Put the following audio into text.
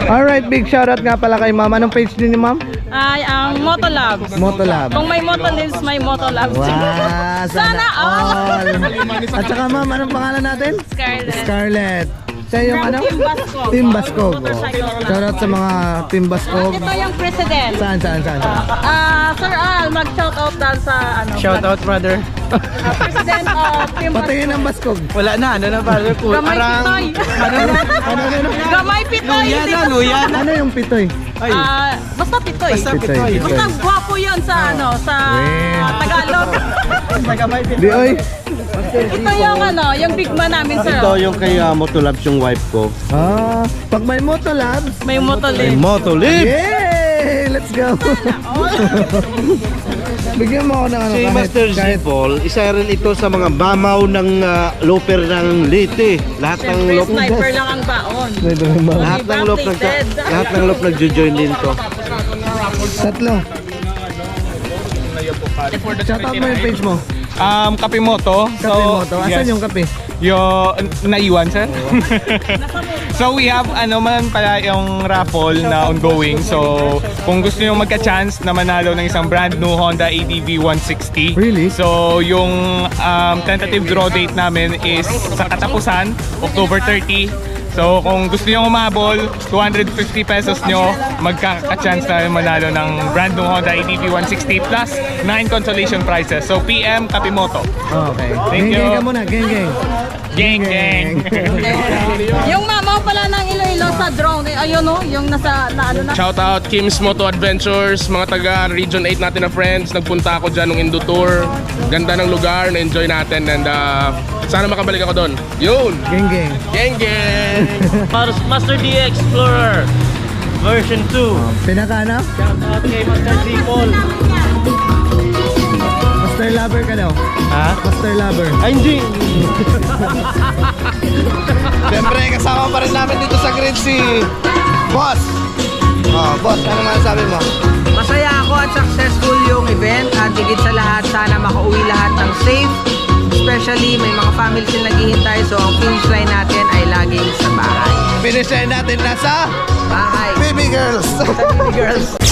Alright, big shoutout nga pala kay ma'am. Anong page din ni ma'am? Ay, ang Motolabs. Motolabs. Kung may Motolabs, may Motolabs. Wow, sana all. At saka ma'am, anong pangalan natin? Scarlett. Scarlett. Siya yung From ano? Team Bascog. Team Bascog. Motorcycle club. Shoutout sa mga Team Bascog. Ito yung president. Saan? Sir Al, mag-shoutout daw sa ano. Shoutout brother. President of Team Patingin ng Bascog. Wala na, ano na brother po. Gamay Pitoy. Gamay Pitoy. Luyan. Ano yung pitoy? Basta Pitoy. Basta Pitoy. Basta gwapo yun sa ano, sa Tagalog. Di oy. Ito yung ano, yung bigman namin sir. Ito yung kay Motolabs yung wife ko. Pag may Motolabs. May Motolabs. Motolabs! Yay! Let's go. Bigyan mo ako ng ano Si Master Z Paul, isa rin ito sa mga bamaw ng looper ng Leyte. Lahat ng Siyempre, loop sniper lang ang baon. lahat ng loop nagjo-join din to. Tatlo. Shoutout mo yung page mo. Kape Moto. Kape Moto. Asan yung kape? Yung naiwan sir. So we have ano man pala yung raffle na ongoing. So kung gusto niyo magka-chance na manalo ng isang brand new Honda ADV 160. Really? So yung tentative draw date namin is sa katapusan, October 30. So kung gusto niyo umabol, 250 pesos nyo, magkaka-chance na manalo ng brand new Honda ADV 160 plus 9 consolation prizes. So PM Kapimoto. Okay. Thank you. Gang ka muna. Gang. Gang. Yung mamaw pala ng Iloilo sa drone, ayun no, yung nasa ano na. Shout out Kim's Moto Adventures, mga taga Region 8 natin na friends. Nagpunta ako dyan ng Indo Tour. Ganda ng lugar, na-enjoy natin and sana makabalik ako doon. Yun! Gang. Gang! Master D Explorer version 2. Pinaka ano? Shoutout kay Master D Paul. Master Lover ka daw. Ha? Master Lover. Ay hindi. Siyempre, kasama pa rin namin dito sa grid si Boss. Boss, ano masasabi mo? Masaya ako at successful yung event at higit sa lahat sana makauwi lahat ng safe. Especially may mga families na naghihintay so ang finish line natin ay laging sa bahay. Finish line natin nasa Bahay. Baby Girls. Sa baby girls.